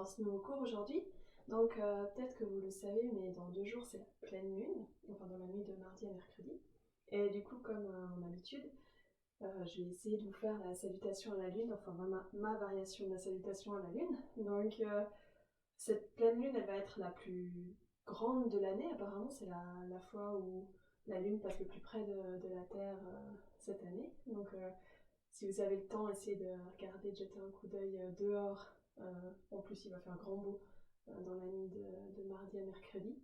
dans ce nouveau cours aujourd'hui. Donc peut-être que vous le savez, mais dans 2 jours c'est la pleine lune, enfin dans la nuit de mardi à mercredi. Et du coup, comme en habitude, je vais essayer de vous faire la salutation à la lune, enfin ma variation de la salutation à la lune. Donc cette pleine lune, elle va être la plus grande de l'année. Apparemment, c'est la fois où la lune passe le plus près de la Terre cette année. Donc si vous avez le temps, essayez de regarder, de jeter un coup d'œil dehors. En plus, il va faire grand beau dans la nuit de mardi à mercredi.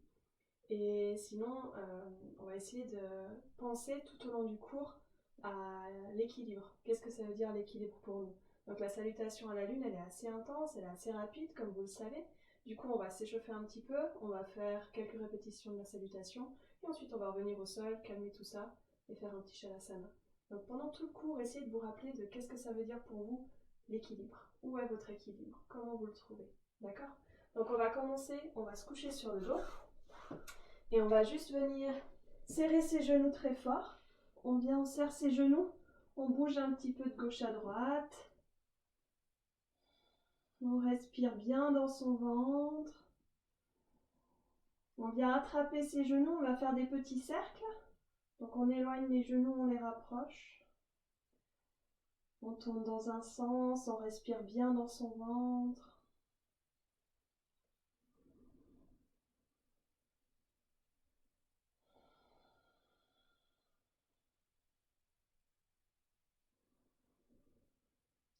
Et sinon, on va essayer de penser tout au long du cours à l'équilibre. Qu'est-ce que ça veut dire l'équilibre pour nous? Donc la salutation à la lune, elle est assez intense, elle est assez rapide, comme vous le savez. Du coup, on va s'échauffer un petit peu, on va faire quelques répétitions de la salutation, et ensuite on va revenir au sol, calmer tout ça, et faire un petit shavasana. Donc pendant tout le cours, essayez de vous rappeler de qu'est-ce que ça veut dire pour vous l'équilibre. Où est votre équilibre? Comment vous le trouvez? D'accord? Donc on va commencer, on va se coucher sur le dos. Et on va juste venir serrer ses genoux très fort. On vient, on serre ses genoux. On bouge un petit peu de gauche à droite. On respire bien dans son ventre. On vient attraper ses genoux. On va faire des petits cercles. Donc on éloigne les genoux, on les rapproche. On tourne dans un sens. On respire bien dans son ventre.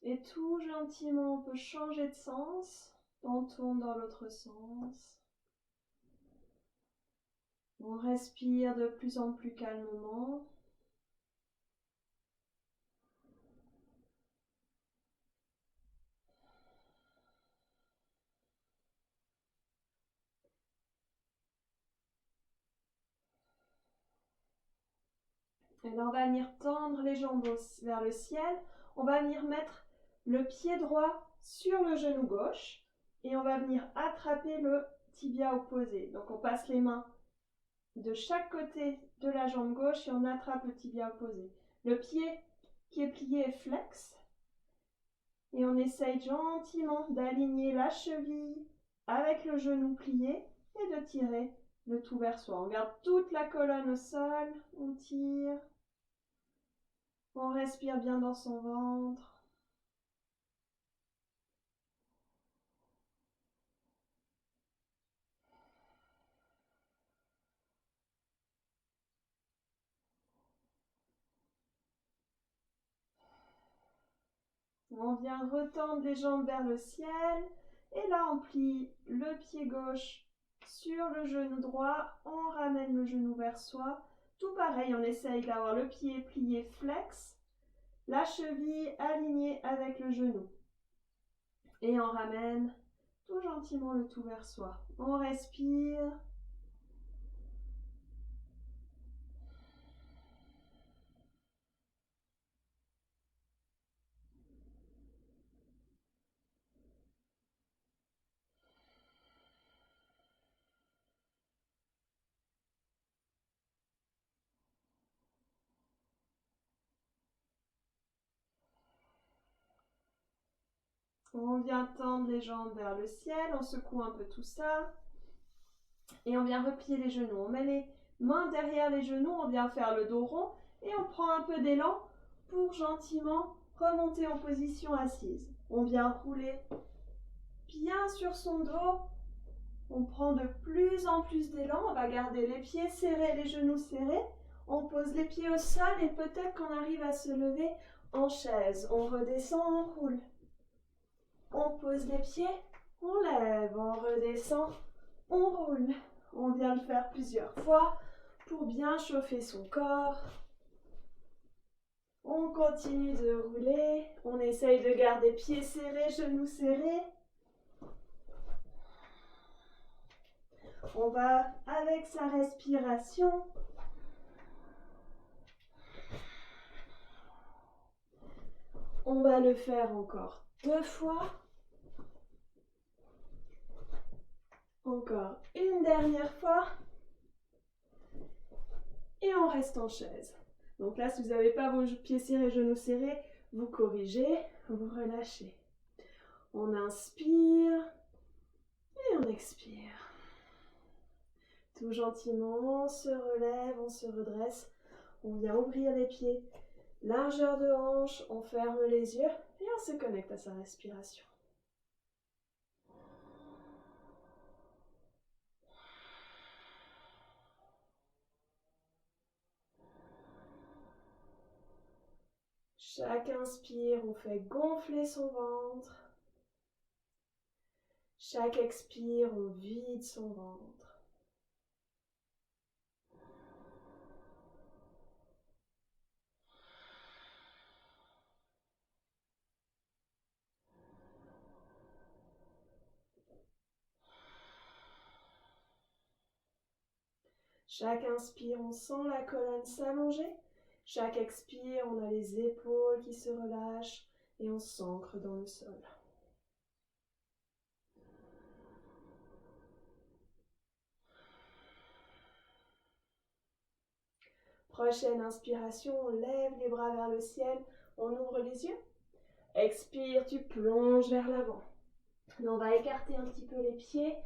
Et tout gentiment, on peut changer de sens. On tourne dans l'autre sens. On respire de plus en plus calmement. Et là, on va venir tendre les jambes vers le ciel. On va venir mettre le pied droit sur le genou gauche. Et on va venir attraper le tibia opposé. Donc, on passe les mains de chaque côté de la jambe gauche et on attrape le tibia opposé. Le pied qui est plié est flex. Et on essaye gentiment d'aligner la cheville avec le genou plié et de tirer le tout vers soi. On garde toute la colonne au sol. On tire. On respire bien dans son ventre. On vient retendre les jambes vers le ciel. Et là, on plie le pied gauche sur le genou droit. On ramène le genou vers soi. Tout pareil, on essaye d'avoir le pied plié flex. La cheville alignée avec le genou. Et on ramène tout gentiment le tout vers soi. On respire. On vient tendre les jambes vers le ciel. On secoue un peu tout ça. Et on vient replier les genoux. On met les mains derrière les genoux, on vient faire le dos rond et on prend un peu d'élan pour gentiment remonter en position assise. On vient rouler bien sur son dos. On prend de plus en plus d'élan. On va garder les pieds serrés, les genoux serrés. On pose les pieds au sol et peut-être qu'on arrive à se lever en chaise. On redescend, on roule. On pose les pieds, on lève, on redescend, on roule. On vient le faire plusieurs fois pour bien chauffer son corps. On continue de rouler. On essaye de garder pieds serrés, genoux serrés. On va avec sa respiration. On va le faire encore 2 fois. Encore une dernière fois. Et on reste en chaise. Donc là, si vous n'avez pas vos pieds serrés, genoux serrés, vous corrigez, vous relâchez. On inspire, Et on expire. Tout gentiment, on se relève, on se redresse. On vient ouvrir les pieds. Largeur de hanche, on ferme les yeux et on se connecte à sa respiration. Chaque inspire, on fait gonfler son ventre. Chaque expire, on vide son ventre. Chaque inspire, on sent la colonne s'allonger. Chaque expire, on a les épaules qui se relâchent et on s'ancre dans le sol. Prochaine inspiration, on lève les bras vers le ciel, on ouvre les yeux. Expire, tu plonges vers l'avant. On va écarter un petit peu les pieds.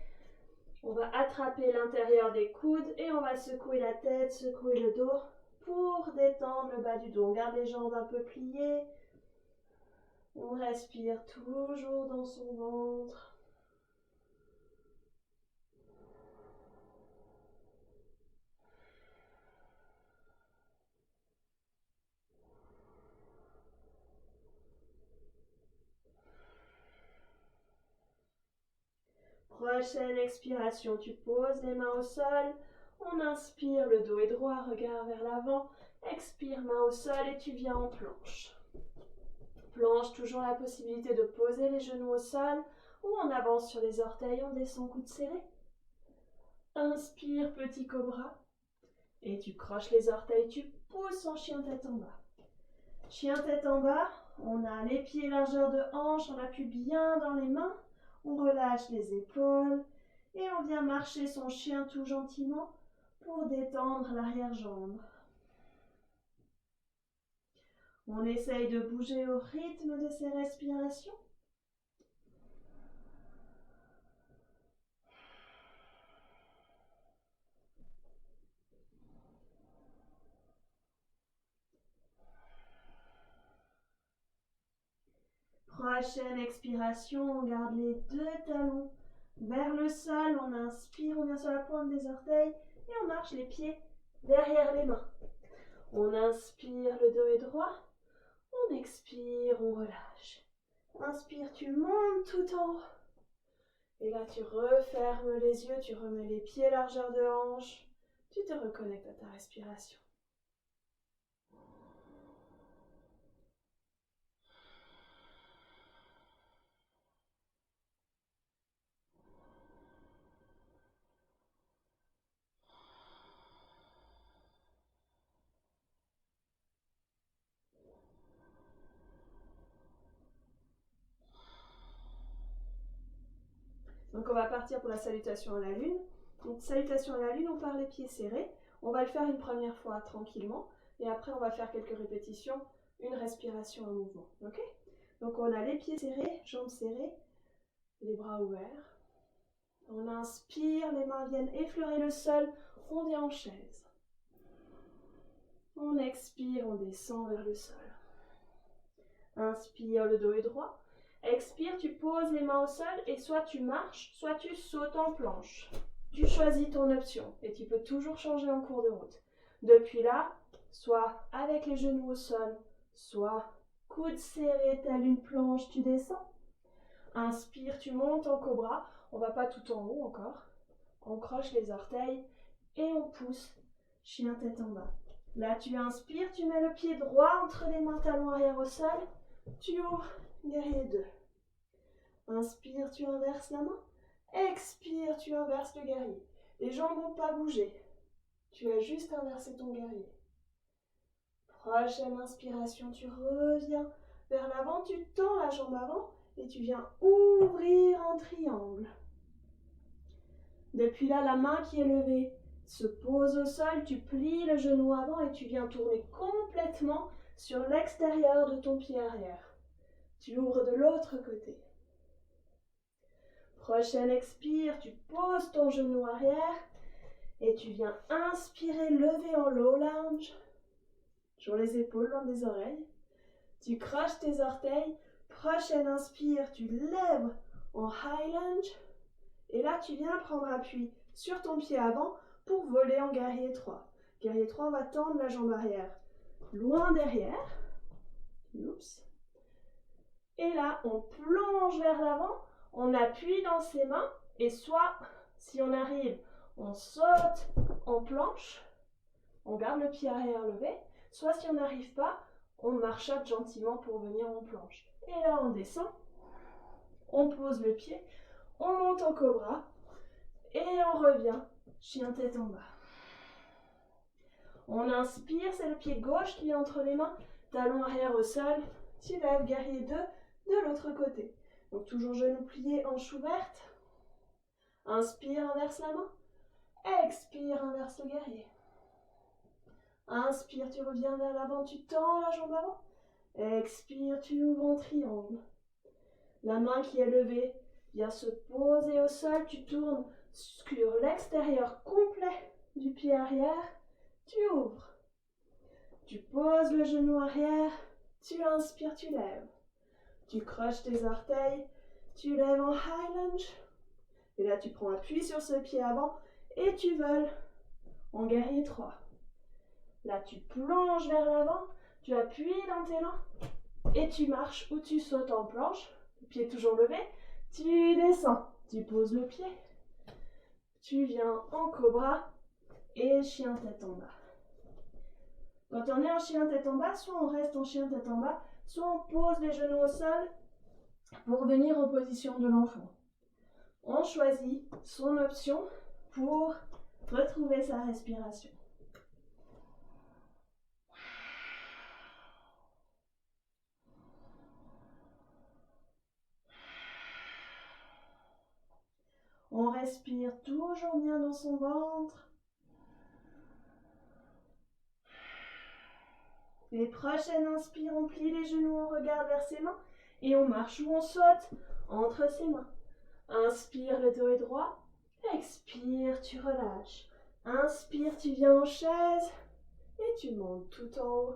On va attraper l'intérieur des coudes et on va secouer la tête, secouer le dos pour détendre le bas du dos. On garde les jambes un peu pliées. On respire toujours dans son ventre. Prochaine expiration, tu poses les mains au sol. On inspire, le dos est droit, regard vers l'avant. Expire, main au sol et tu viens en planche. Planche, toujours la possibilité de poser les genoux au sol ou on avance sur les orteils, on descend coude serré. Inspire, petit cobra. Et tu croches les orteils, tu pousses en chien tête en bas. Chien tête en bas, on a les pieds largeur de hanche, on appuie bien dans les mains. On relâche les épaules et on vient marcher son chien tout gentiment pour détendre l'arrière-jambe. On essaye de bouger au rythme de ses respirations. Prochaine expiration, on garde les deux talons vers le sol. On inspire, on vient sur la pointe des orteils et on marche les pieds derrière les mains. On inspire, le dos est droit. On expire, on relâche. Inspire, tu montes tout en haut. Et là, tu refermes les yeux, tu remets les pieds largeur de hanche. Tu te reconnectes à ta respiration. Donc on va partir pour la salutation à la lune. Donc salutation à la lune, on part les pieds serrés. On va le faire une première fois tranquillement. Et après on va faire quelques répétitions, une respiration, un mouvement. Ok? Donc on a les pieds serrés, jambes serrées, les bras ouverts. On inspire, les mains viennent effleurer le sol, on vient en chaise. On expire, on descend vers le sol. Inspire, le dos est droit. Expire, tu poses les mains au sol et soit tu marches, soit tu sautes en planche. Tu choisis ton option et tu peux toujours changer en cours de route. Depuis là, soit avec les genoux au sol, soit coude serré telle une planche, tu descends. Inspire, tu montes en cobra. On va pas tout en haut encore. On croche les orteils et on pousse. Chien tête en bas. Là, tu inspires, tu mets le pied droit entre les mains, talons arrière au sol. Tu ouvres, guerrier 2. Inspire, tu inverses la main. Expire, tu inverses le guerrier. Les jambes n'ont pas bougé. Tu as juste inversé ton guerrier. Prochaine inspiration, tu reviens vers l'avant, tu tends la jambe avant et tu viens ouvrir un triangle. Depuis là, la main qui est levée se pose au sol, tu plies le genou avant et tu viens tourner complètement sur l'extérieur de ton pied arrière. Tu ouvres de l'autre côté. Prochaine expire, tu poses ton genou arrière et tu viens inspirer, lever en low lunge. Toujours les épaules loin des oreilles. Tu croches tes orteils. Prochaine inspire, tu lèves en high lunge. Et là, tu viens prendre appui sur ton pied avant pour voler en guerrier 3. Guerrier 3, on va tendre la jambe arrière loin derrière. Oups. Et là, on plonge vers l'avant, on appuie dans ses mains et soit, si on arrive, on saute en planche, on garde le pied arrière levé, soit si on n'arrive pas, on marchote gentiment pour venir en planche. Et là, on descend, on pose le pied, on monte en cobra et on revient, chien tête en bas. On inspire, c'est le pied gauche qui est entre les mains, talon arrière au sol, tu lèves guerrier 2 de l'autre côté. Donc toujours genou plié, hanche ouverte. Inspire, inverse la main. Expire, inverse le guerrier. Inspire, tu reviens vers l'avant, tu tends la jambe avant. Expire, tu ouvres en triangle. La main qui est levée vient se poser au sol, tu tournes sur l'extérieur complet du pied arrière, tu ouvres. Tu poses le genou arrière, tu inspires, tu lèves. Tu croches tes orteils, tu lèves en high lunge. Et là, tu prends appui sur ce pied avant et tu voles en guerrier 3. Là, tu plonges vers l'avant, tu appuies dans tes mains et tu marches ou tu sautes en planche. Le pied toujours levé, tu descends, tu poses le pied. Tu viens en cobra et chien tête en bas. Quand on est en chien tête en bas, soit on reste en chien tête en bas, soit on pose les genoux au sol pour venir en position de l'enfant. On choisit son option pour retrouver sa respiration. On respire toujours bien dans son ventre. Les prochaines inspires, on plie les genoux, on regarde vers ses mains et on marche ou on saute entre ses mains. Inspire, le dos est droit. Expire, tu relâches. Inspire, tu viens en chaise et tu montes tout en haut.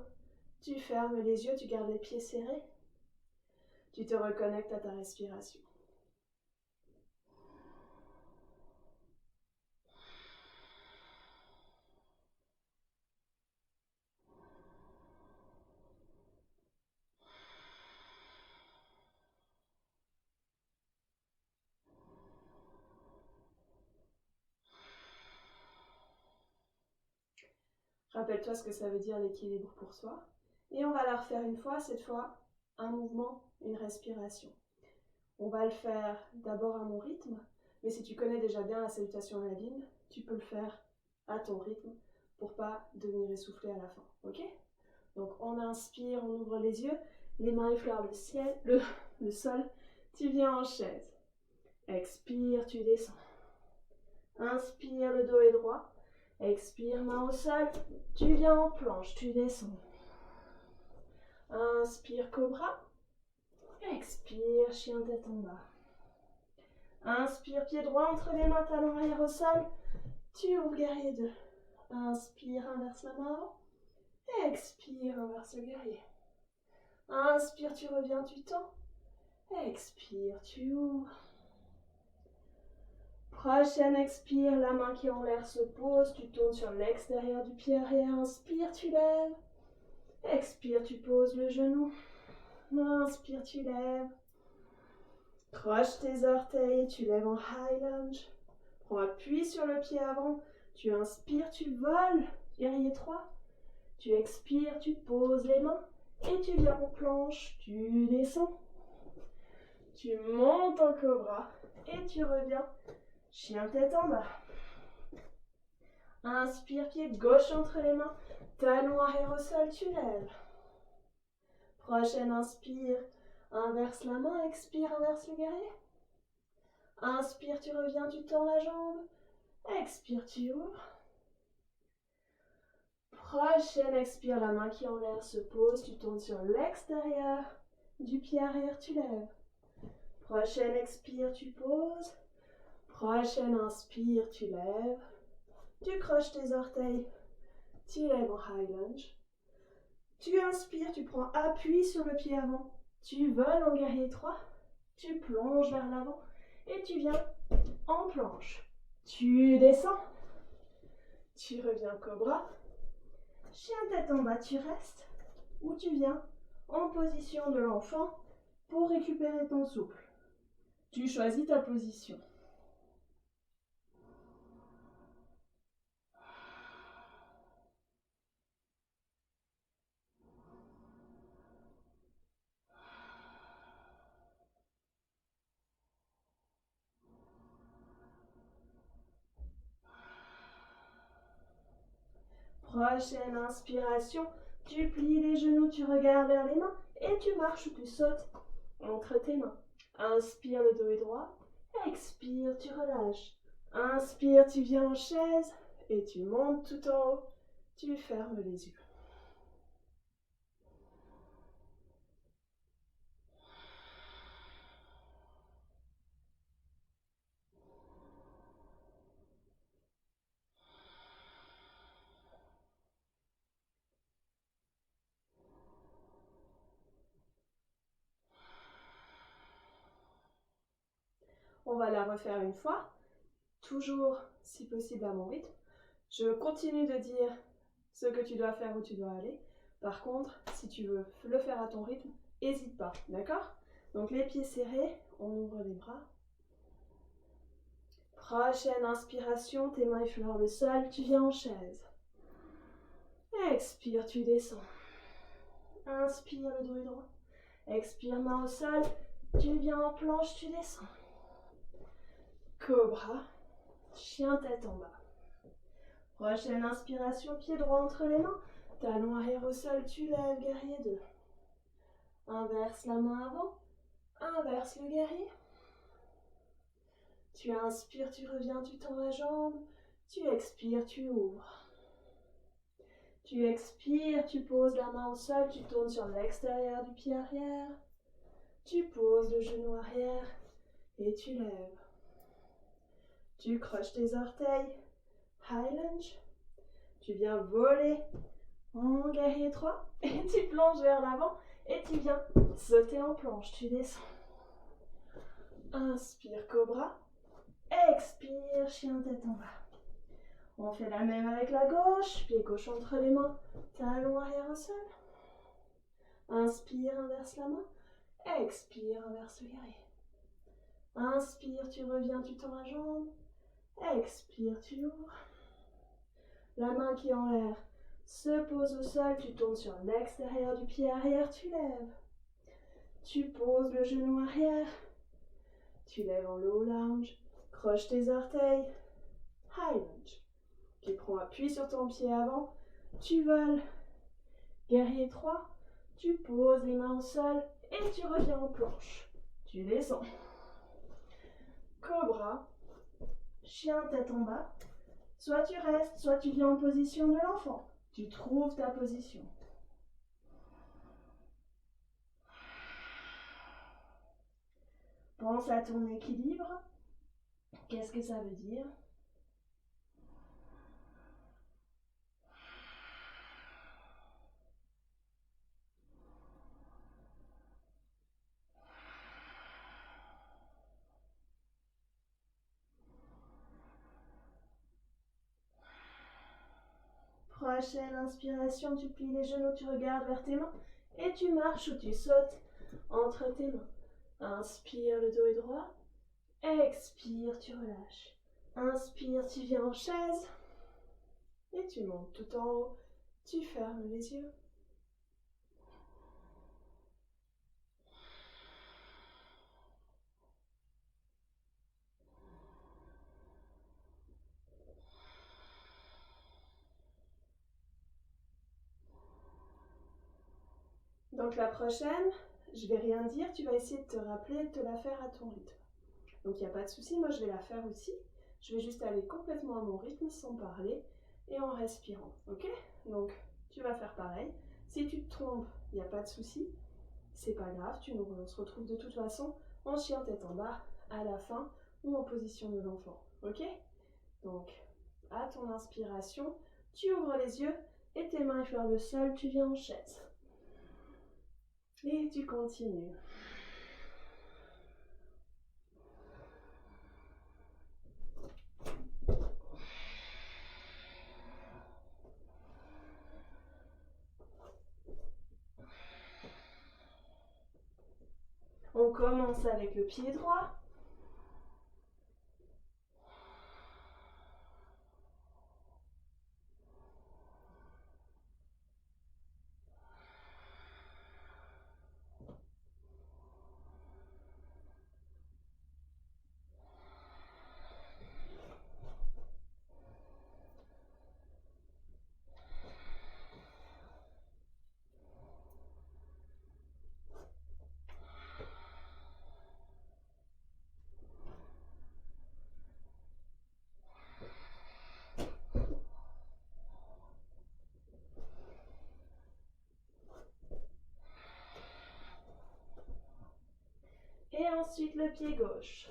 Tu fermes les yeux, tu gardes les pieds serrés. Tu te reconnectes à ta respiration. Rappelle-toi ce que ça veut dire l'équilibre pour soi. Et on va la refaire une fois, cette fois, un mouvement, une respiration. On va le faire d'abord à mon rythme, mais si tu connais déjà bien la salutation à la lune, tu peux le faire à ton rythme pour pas devenir essoufflé à la fin. Ok? Donc on inspire, on ouvre les yeux, les mains effleurent le ciel, le sol, tu viens en chaise. Expire, tu descends. Inspire, le dos est droit. Expire, main au sol, tu viens en planche, tu descends. Inspire, cobra. Expire, chien tête en bas. Inspire, pied droit entre les mains, talon arrière au sol. Tu ouvres guerrier 2. Inspire, inverse la main avant. Expire, inverse le guerrier. Inspire, tu reviens, tu tends. Expire, tu ouvres. Prochaine expire, la main qui est en l'air se pose. Tu tournes sur l'extérieur du pied arrière. Inspire, tu lèves. Expire, tu poses le genou. Inspire, tu lèves. Croche tes orteils, tu lèves en high lunge. Prends appui sur le pied avant. Tu inspires, tu voles. Guerrier 3. Tu expires, tu poses les mains. Et tu viens en planche. Tu descends. Tu montes en cobra. Et tu reviens. Chien tête en bas. Inspire, pied gauche entre les mains. Talon arrière au sol, tu lèves. Prochaine inspire. Inverse la main. Expire, inverse le guerrier. Inspire, tu reviens, tu tends la jambe. Expire, tu ouvres. Prochaine expire, la main qui est en l'air se pose. Tu tournes sur l'extérieur du pied arrière, tu lèves. Prochaine expire, tu poses. Prochaine inspire, tu lèves. Tu croches tes orteils. Tu lèves en high lunge. Tu inspires, tu prends appui sur le pied avant. Tu voles en guerrier 3. Tu plonges vers l'avant. Et tu viens en planche. Tu descends. Tu reviens cobra. Chien tête en bas, tu restes. Ou tu viens en position de l'enfant pour récupérer ton souffle. Tu choisis ta position. Prochaine inspiration, tu plies les genoux, tu regardes vers les mains et tu marches ou tu sautes entre tes mains. Inspire, le dos est droit. Expire, tu relâches. Inspire, tu viens en chaise et tu montes tout en haut. Tu fermes les yeux. On va la refaire une fois, toujours si possible à mon rythme. Je continue de dire ce que tu dois faire, où tu dois aller. Par contre, si tu veux le faire à ton rythme, n'hésite pas, d'accord? Donc les pieds serrés, on ouvre les bras. Prochaine inspiration, tes mains effleurent le sol, tu viens en chaise. Expire, tu descends. Inspire, le dos est droit. Expire, main au sol, tu viens en planche, tu descends. Cobra, chien tête en bas. Prochaine inspiration, pied droit entre les mains. Talon arrière au sol, tu lèves, guerrier 2. Inverse la main avant. Inverse le guerrier. Tu inspires, tu reviens, tu tends la jambe. Tu expires, tu ouvres. Tu expires, tu poses la main au sol, tu tournes sur l'extérieur du pied arrière. Tu poses le genou arrière et tu lèves. Tu croches tes orteils. High lunge. Tu viens voler en guerrier 3 et tu plonges vers l'avant et tu viens sauter en planche. Tu descends. Inspire, cobra. Expire, chien tête en bas. On fait la même avec la gauche. Pied gauche entre les mains. Talon arrière au sol. Inspire, inverse la main. Expire, inverse le guerrier. Inspire, tu reviens, tu tends la jambe. Expire, tu ouvres. La main qui est en l'air se pose au sol, tu tournes sur l'extérieur du pied arrière, tu lèves. Tu poses le genou arrière. Tu lèves en low lunge. Croche tes orteils. High lunge. Tu prends appui sur ton pied avant. Tu voles. Guerrier 3. Tu poses les mains au sol et tu reviens en planche. Tu descends. Cobra. Chien tête en bas. Soit tu restes, soit tu viens en position de l'enfant. Tu trouves ta position. Pense à ton équilibre. Qu'est-ce que ça veut dire? Prochaine inspiration, tu plies les genoux, tu regardes vers tes mains et tu marches ou tu sautes entre tes mains. Inspire, le dos est droit. Expire, tu relâches. Inspire, tu viens en chaise. Et tu montes tout en haut. Tu fermes les yeux. Donc la prochaine, je vais rien dire, tu vas essayer de te rappeler de te la faire à ton rythme. Donc il n'y a pas de souci, moi je vais la faire aussi. Je vais juste aller complètement à mon rythme sans parler et en respirant, ok? Donc tu vas faire pareil. Si tu te trompes, il n'y a pas de souci. c'est pas grave, on se retrouve de toute façon en chien tête en bas à la fin ou en position de l'enfant. Ok? Donc, à ton inspiration, tu ouvres les yeux et tes mains vers le sol, tu viens en chaise. Et tu continues. On commence avec le pied droit. Et ensuite le pied gauche.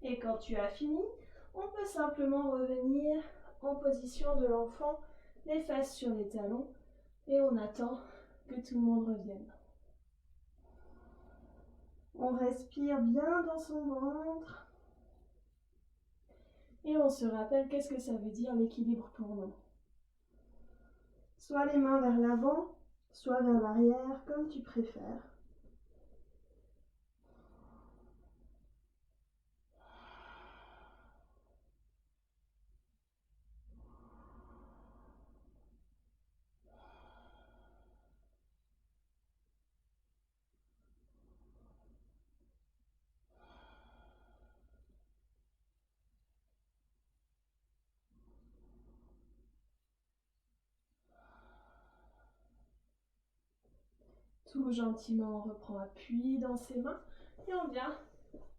Et quand tu as fini, on peut simplement revenir en position de l'enfant, les fesses sur les talons, et on attend que tout le monde revienne. On respire bien dans son ventre, et on se rappelle qu'est-ce que ça veut dire l'équilibre pour nous. Soit les mains vers l'avant, soit vers l'arrière, comme tu préfères. Tout gentiment, on reprend appui dans ses mains et on vient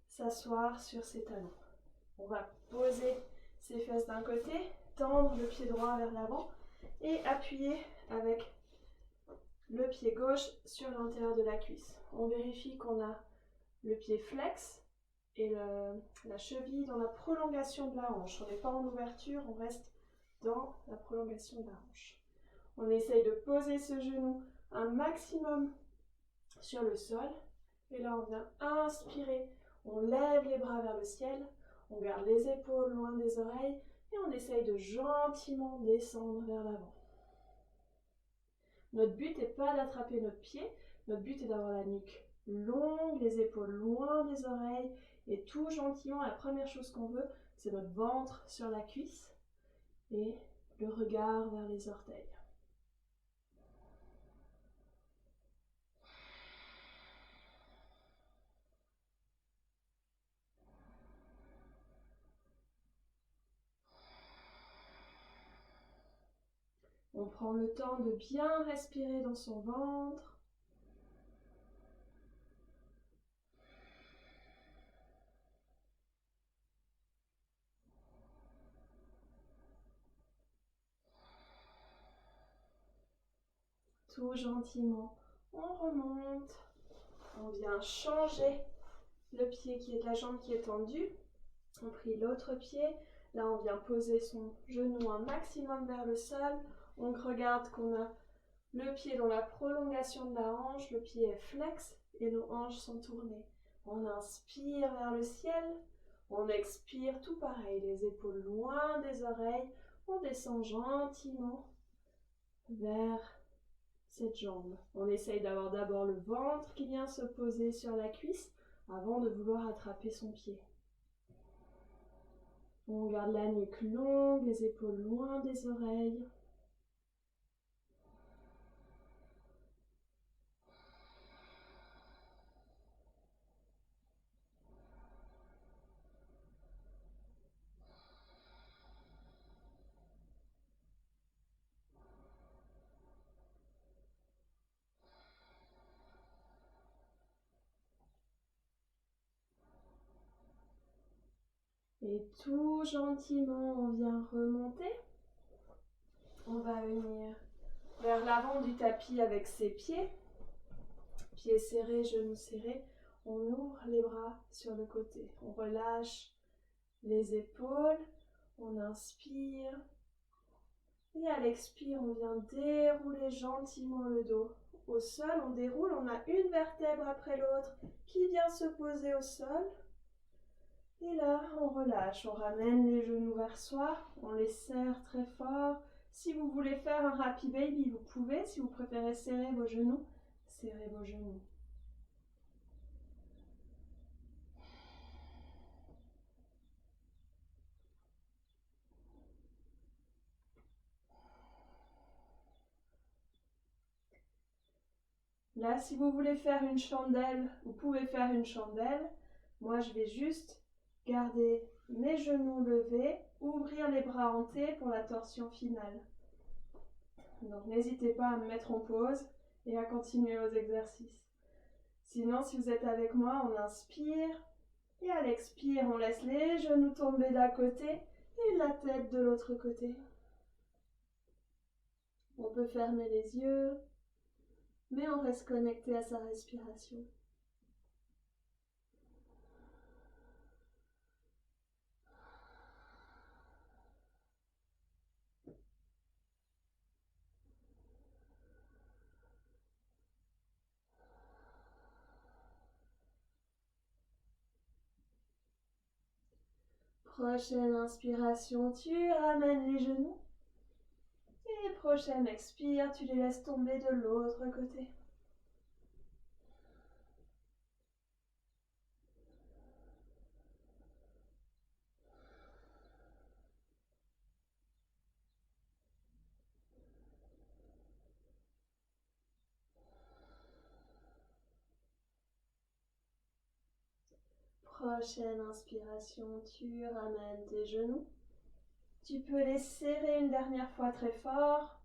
s'asseoir sur ses talons. On va poser ses fesses d'un côté, tendre le pied droit vers l'avant et appuyer avec le pied gauche sur l'intérieur de la cuisse. On vérifie qu'on a le pied flex et la cheville dans la prolongation de la hanche. On n'est pas en ouverture, on reste dans la prolongation de la hanche. On essaye de poser ce genou un maximum sur le sol. Et là, on vient inspirer. On lève les bras vers le ciel. On garde les épaules loin des oreilles. Et on essaye de gentiment descendre vers l'avant. Notre but n'est pas d'attraper notre pied. Notre but est d'avoir la nuque longue, les épaules loin des oreilles. Et tout gentiment, la première chose qu'on veut, c'est notre ventre sur la cuisse. Et le regard vers les orteils. On prend le temps de bien respirer dans son ventre. Tout gentiment, on remonte. On vient changer le pied qui est de la jambe qui est tendue. On plie l'autre pied. Là, on vient poser son genou un maximum vers le sol. On regarde qu'on a le pied dans la prolongation de la hanche. Le pied est flex et nos hanches sont tournées. On inspire vers le ciel. On expire, tout pareil, les épaules loin des oreilles. On descend gentiment vers cette jambe. On essaye d'avoir d'abord le ventre qui vient se poser sur la cuisse avant de vouloir attraper son pied. On garde la nuque longue, les épaules loin des oreilles. Et tout gentiment, on vient remonter. On va venir vers l'avant du tapis avec ses pieds. Pieds serrés, genoux serrés. On ouvre les bras sur le côté. On relâche les épaules. On inspire. Et à l'expire, on vient dérouler gentiment le dos. Au sol, on déroule. On a une vertèbre après l'autre qui vient se poser au sol. Et là, on relâche, on ramène les genoux vers soi, on les serre très fort. Si vous voulez faire un happy baby, vous pouvez. Si vous préférez serrer vos genoux, serrez vos genoux. Là, si vous voulez faire une chandelle, vous pouvez faire une chandelle. Moi, je vais juste garder mes genoux levés, ouvrir les bras en T pour la torsion finale. Donc, n'hésitez pas à me mettre en pause et à continuer vos exercices. Sinon, si vous êtes avec moi, on inspire et à l'expire, on laisse les genoux tomber d'un côté et la tête de l'autre côté. On peut fermer les yeux, mais on reste connecté à sa respiration. Prochaine inspiration, tu ramènes les genoux. Et prochaine expire, tu les laisses tomber de l'autre côté. Prochaine inspiration, tu ramènes tes genoux. Tu peux les serrer une dernière fois très fort.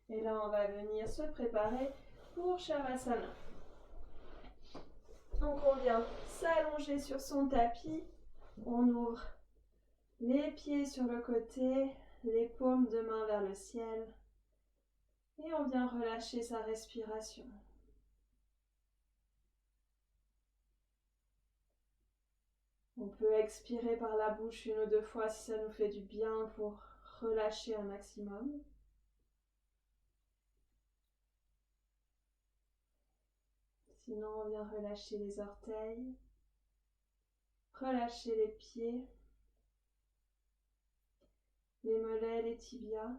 Et là, on va venir se préparer pour Shavasana. Donc, on vient s'allonger sur son tapis. On ouvre les pieds sur le côté, les paumes de main vers le ciel. Et on vient relâcher sa respiration. On peut expirer par la bouche une ou deux fois si ça nous fait du bien pour relâcher un maximum. Sinon, on vient relâcher les orteils, relâcher les pieds, les mollets, les tibias,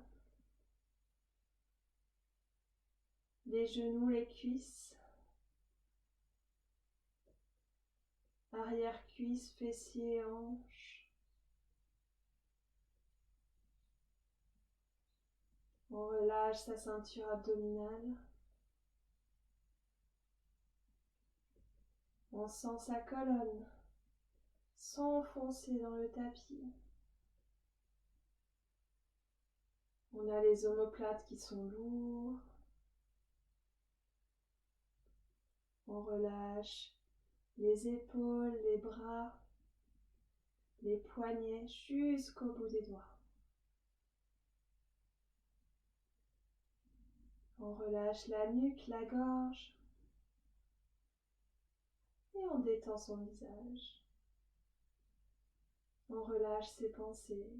les genoux, les cuisses, arrière-cuisses, fessiers, hanches. On relâche sa ceinture abdominale. On sent sa colonne s'enfoncer dans le tapis. On a les omoplates qui sont lourds. On relâche les épaules, les bras, les poignets jusqu'au bout des doigts. On relâche la nuque, la gorge. Et on détend son visage. On relâche ses pensées.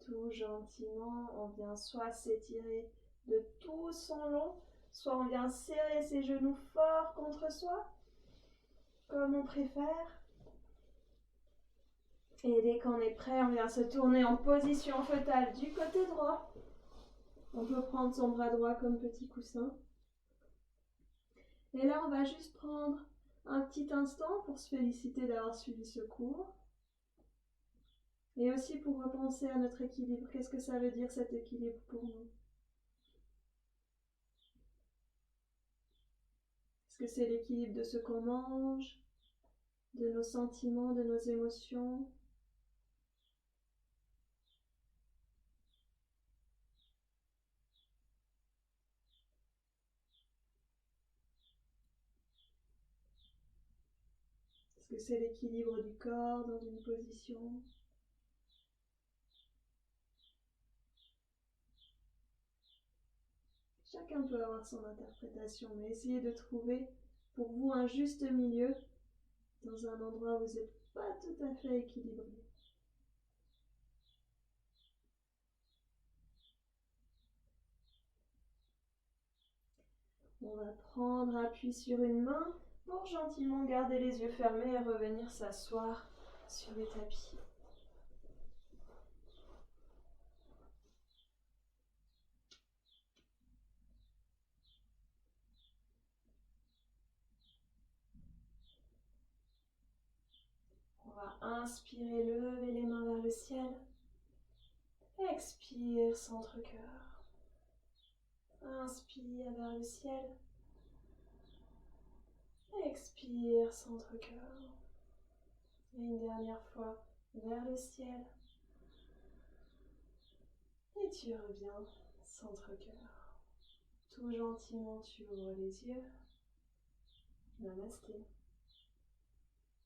tout gentiment, on vient soit s'étirer de tout son long, soit on vient serrer ses genoux fort contre soi, comme on préfère. Et dès qu'on est prêt, on vient se tourner en position fœtale du côté droit. On peut prendre son bras droit comme petit coussin. Et là, on va juste prendre un petit instant pour se féliciter d'avoir suivi ce cours. Et aussi pour repenser à notre équilibre. Qu'est-ce que ça veut dire cet équilibre pour nous? Est-ce que c'est l'équilibre de ce qu'on mange, de nos sentiments, de nos émotions? Est-ce que c'est l'équilibre du corps dans une position? Chacun peut avoir son interprétation, mais essayez de trouver pour vous un juste milieu dans un endroit où vous n'êtes pas tout à fait équilibré. On va prendre appui sur une main pour gentiment garder les yeux fermés et revenir s'asseoir sur les tapis. On va inspirer, lever les mains vers le ciel. Expire, centre-cœur. Inspire vers le ciel. Expire, centre-cœur. Et une dernière fois, vers le ciel. Et tu reviens, centre-cœur. Tout gentiment, tu ouvres les yeux. Namasté.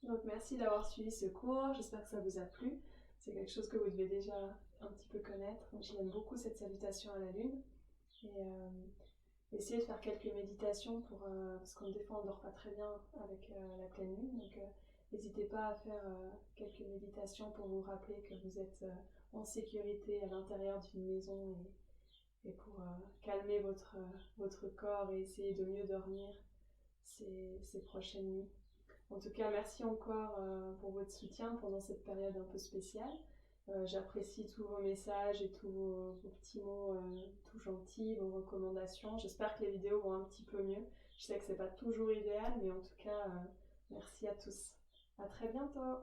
Donc merci d'avoir suivi ce cours, j'espère que ça vous a plu. C'est quelque chose que vous devez déjà un petit peu connaître. J'aime beaucoup cette salutation à la lune. Et essayez de faire quelques méditations parce qu'on des fois on dort pas très bien avec la pleine lune. Donc n'hésitez pas à faire quelques méditations pour vous rappeler que vous êtes en sécurité à l'intérieur d'une maison et pour calmer votre corps et essayer de mieux dormir ces prochaines nuits. En tout cas, merci encore pour votre soutien pendant cette période un peu spéciale. J'apprécie tous vos messages et tous vos petits mots tout gentils, vos recommandations. J'espère que les vidéos vont un petit peu mieux. Je sais que c'est pas toujours idéal, mais en tout cas, merci à tous. À très bientôt.